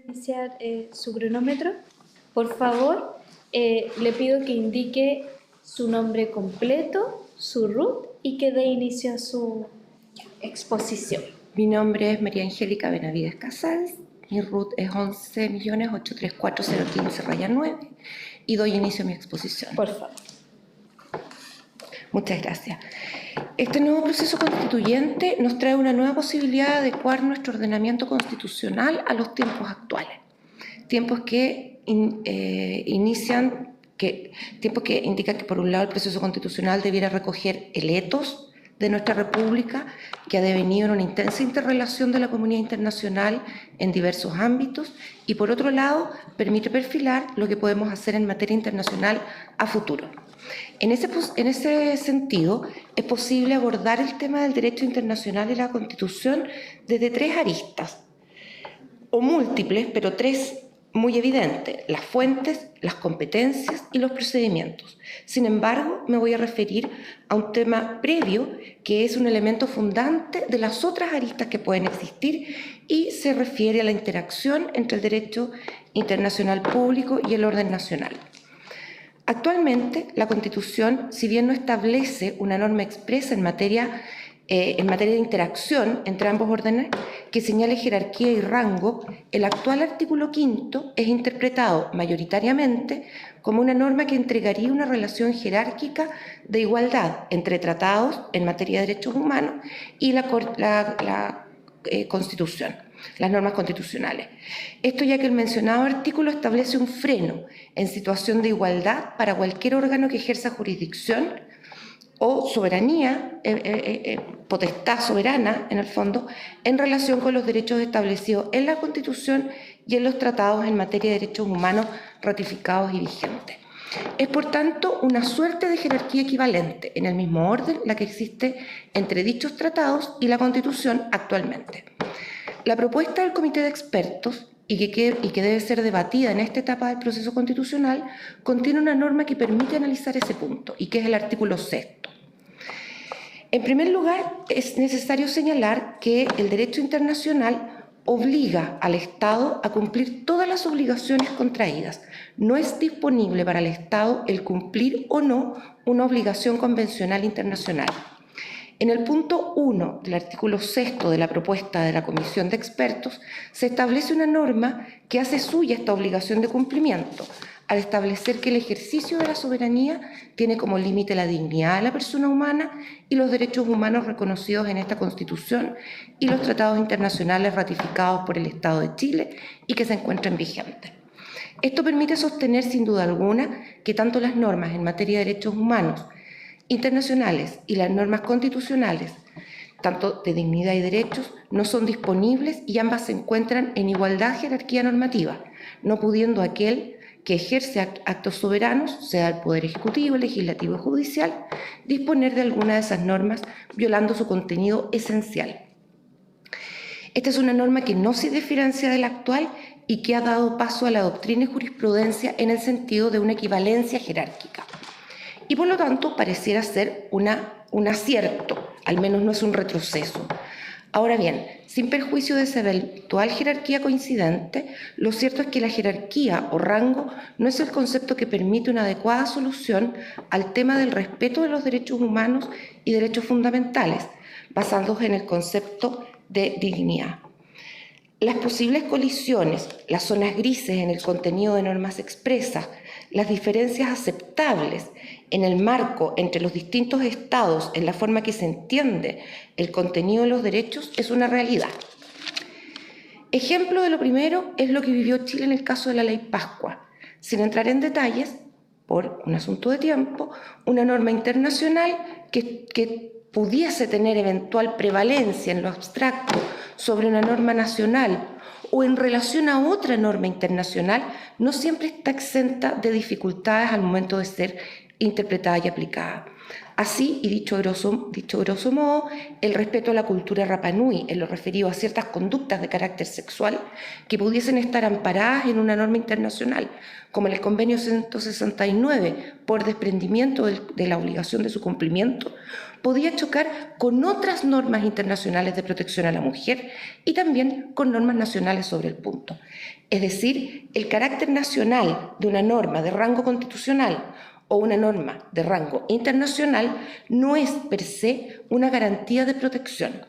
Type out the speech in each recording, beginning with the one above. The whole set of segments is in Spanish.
Iniciar su cronómetro. Por favor, le pido que indique su nombre completo, su RUT y que dé inicio a su exposición. Mi nombre es María Angélica Benavides Casals, mi RUT es 11.834.015-9 y doy inicio a mi exposición. Por favor. Muchas gracias. Este nuevo proceso constituyente nos trae una nueva posibilidad de adecuar nuestro ordenamiento constitucional a los tiempos actuales. Tiempos que indican que por un lado el proceso constitucional debiera recoger el ethos de nuestra República, que ha devenido en una intensa interrelación de la comunidad internacional en diversos ámbitos, y por otro lado permite perfilar lo que podemos hacer en materia internacional a futuro. En ese sentido, es posible abordar el tema del derecho internacional y la Constitución desde tres aristas, o múltiples, pero tres muy evidentes: las fuentes, las competencias y los procedimientos. Sin embargo, me voy a referir a un tema previo que es un elemento fundante de las otras aristas que pueden existir y se refiere a la interacción entre el derecho internacional público y el orden nacional. Actualmente, la Constitución, si bien no establece una norma expresa en materia de interacción entre ambos órdenes que señale jerarquía y rango, el actual artículo 5 es interpretado mayoritariamente como una norma que entregaría una relación jerárquica de igualdad entre tratados en materia de derechos humanos y la Constitución, las normas constitucionales. Esto ya que el mencionado artículo establece un freno en situación de igualdad para cualquier órgano que ejerza jurisdicción o soberanía, potestad soberana, en el fondo, en relación con los derechos establecidos en la Constitución y en los tratados en materia de derechos humanos ratificados y vigentes. Es, por tanto, una suerte de jerarquía equivalente, en el mismo orden, la que existe entre dichos tratados y la Constitución actualmente. La propuesta del Comité de Expertos, y que debe ser debatida en esta etapa del proceso constitucional, contiene una norma que permite analizar ese punto, y que es el artículo 6. En primer lugar, es necesario señalar que el derecho internacional obliga al Estado a cumplir todas las obligaciones contraídas. No es disponible para el Estado el cumplir o no una obligación convencional internacional. En el punto 1 del artículo 6 de la propuesta de la Comisión de Expertos se establece una norma que hace suya esta obligación de cumplimiento, al establecer que el ejercicio de la soberanía tiene como límite la dignidad de la persona humana y los derechos humanos reconocidos en esta Constitución y los tratados internacionales ratificados por el Estado de Chile y que se encuentran vigentes. Esto permite sostener sin duda alguna que tanto las normas en materia de derechos humanos internacionales y las normas constitucionales, tanto de dignidad y derechos, no son disponibles y ambas se encuentran en igualdad jerarquía normativa, no pudiendo aquel que ejerce actos soberanos, sea el Poder Ejecutivo, Legislativo o Judicial, disponer de alguna de esas normas violando su contenido esencial. Esta es una norma que no se diferencia de la actual y que ha dado paso a la doctrina y jurisprudencia en el sentido de una equivalencia jerárquica. Y por lo tanto pareciera ser un acierto, al menos no es un retroceso. Ahora bien, sin perjuicio de esa eventual jerarquía coincidente, lo cierto es que la jerarquía o rango no es el concepto que permite una adecuada solución al tema del respeto de los derechos humanos y derechos fundamentales, basándose en el concepto de dignidad. Las posibles colisiones, las zonas grises en el contenido de normas expresas, las diferencias aceptables en el marco entre los distintos estados en la forma que se entiende el contenido de los derechos es una realidad. Ejemplo de lo primero es lo que vivió Chile en el caso de la Ley Pascua. Sin entrar en detalles, por un asunto de tiempo, una norma internacional que pudiese tener eventual prevalencia en lo abstracto sobre una norma nacional o en relación a otra norma internacional, no siempre está exenta de dificultades al momento de ser interpretada y aplicada. Así, y dicho grosso modo, el respeto a la cultura Rapa Nui en lo referido a ciertas conductas de carácter sexual que pudiesen estar amparadas en una norma internacional, como en el Convenio 169, por desprendimiento de la obligación de su cumplimiento, podía chocar con otras normas internacionales de protección a la mujer y también con normas nacionales sobre el punto. Es decir, el carácter nacional de una norma de rango constitucional o una norma de rango internacional no es per se una garantía de protección.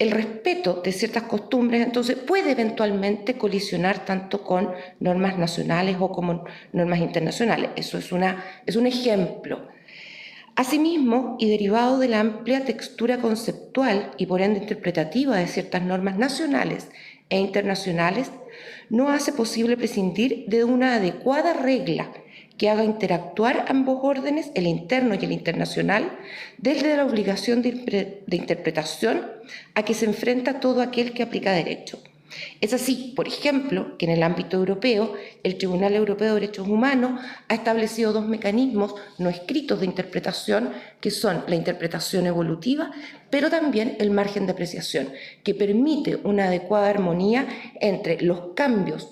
El respeto de ciertas costumbres, entonces, puede eventualmente colisionar tanto con normas nacionales o como normas internacionales. Eso es un ejemplo. Asimismo, y derivado de la amplia textura conceptual y por ende interpretativa de ciertas normas nacionales e internacionales, no hace posible prescindir de una adecuada regla que haga interactuar ambos órdenes, el interno y el internacional, desde la obligación de interpretación a que se enfrenta todo aquel que aplica derecho. Es así, por ejemplo, que en el ámbito europeo, el Tribunal Europeo de Derechos Humanos ha establecido dos mecanismos no escritos de interpretación, que son la interpretación evolutiva, pero también el margen de apreciación, que permite una adecuada armonía entre los cambios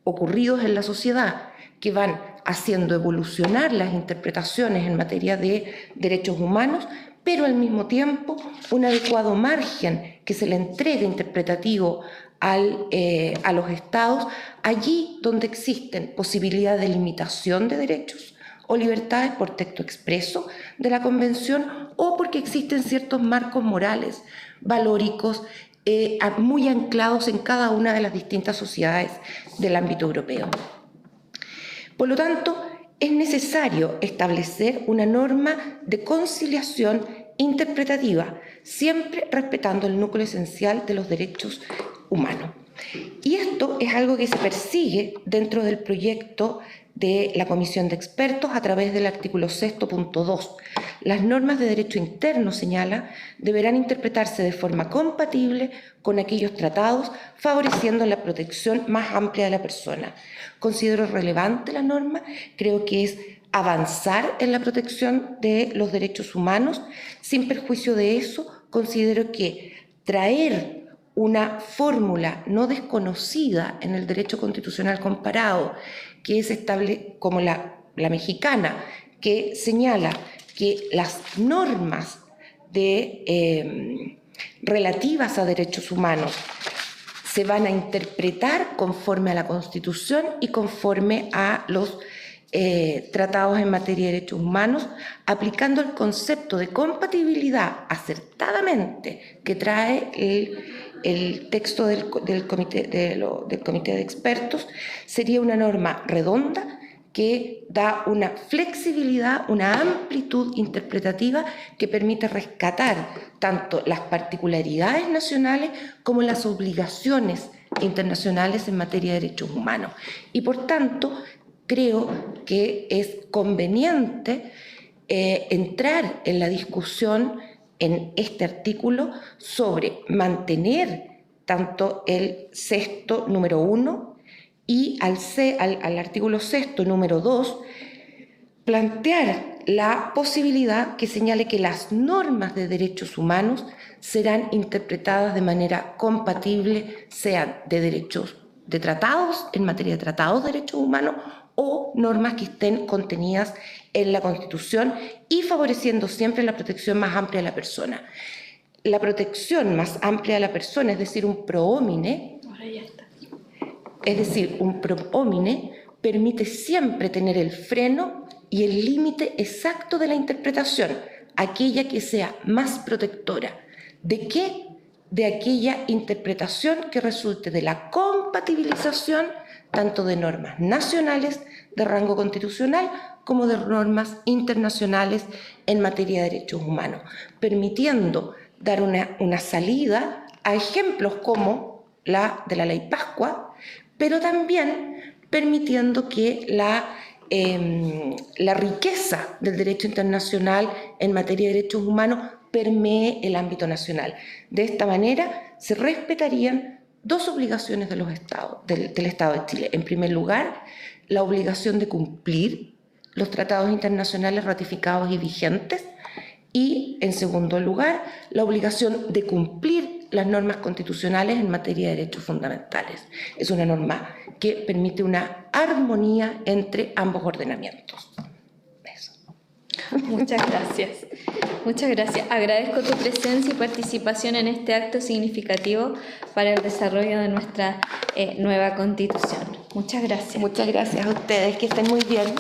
ocurridos en la sociedad que van haciendo evolucionar las interpretaciones en materia de derechos humanos, pero al mismo tiempo un adecuado margen que se le entregue interpretativo a los estados, allí donde existen posibilidades de limitación de derechos o libertades por texto expreso de la Convención o porque existen ciertos marcos morales, valóricos, muy anclados en cada una de las distintas sociedades del ámbito europeo. Por lo tanto, es necesario establecer una norma de conciliación interpretativa, siempre respetando el núcleo esencial de los derechos humanos. Y esto es algo que se persigue dentro del proyecto de la Comisión de Expertos a través del artículo 6.2. Las normas de derecho interno, señala, deberán interpretarse de forma compatible con aquellos tratados, favoreciendo la protección más amplia de la persona. Considero relevante la norma, creo que es avanzar en la protección de los derechos humanos. Sin perjuicio de eso, considero que traer una fórmula no desconocida en el derecho constitucional comparado, que es estable como la mexicana, que señala que las normas relativas a derechos humanos se van a interpretar conforme a la Constitución y conforme a los tratados en materia de derechos humanos, aplicando el concepto de compatibilidad acertadamente que trae el texto del comité de expertos. Sería una norma redonda que da una flexibilidad, una amplitud interpretativa que permite rescatar tanto las particularidades nacionales como las obligaciones internacionales en materia de derechos humanos. Y por tanto, creo que es conveniente entrar en la discusión en este artículo sobre mantener tanto el sexto número 1 y al artículo sexto número 2, plantear la posibilidad que señale que las normas de derechos humanos serán interpretadas de manera compatible, sean de derechos de tratados, en materia de tratados de derechos humanos, o normas que estén contenidas en la Constitución y favoreciendo siempre la protección más amplia de la persona. La protección más amplia de la persona, es decir, un pro homine, permite siempre tener el freno y el límite exacto de la interpretación, aquella que sea más protectora. ¿De qué? De aquella interpretación que resulte de la compatibilización tanto de normas nacionales de rango constitucional como de normas internacionales en materia de derechos humanos, permitiendo dar una salida a ejemplos como la de la Ley Pascua, pero también permitiendo que la riqueza del derecho internacional en materia de derechos humanos permee el ámbito nacional. De esta manera se respetarían dos obligaciones de los estados, del Estado de Chile. En primer lugar, la obligación de cumplir los tratados internacionales ratificados y vigentes. Y, en segundo lugar, la obligación de cumplir las normas constitucionales en materia de derechos fundamentales. Es una norma que permite una armonía entre ambos ordenamientos. Eso. Muchas gracias. Muchas gracias. Agradezco tu presencia y participación en este acto significativo para el desarrollo de nuestra nueva Constitución. Muchas gracias. Muchas gracias a ustedes, que estén muy bien.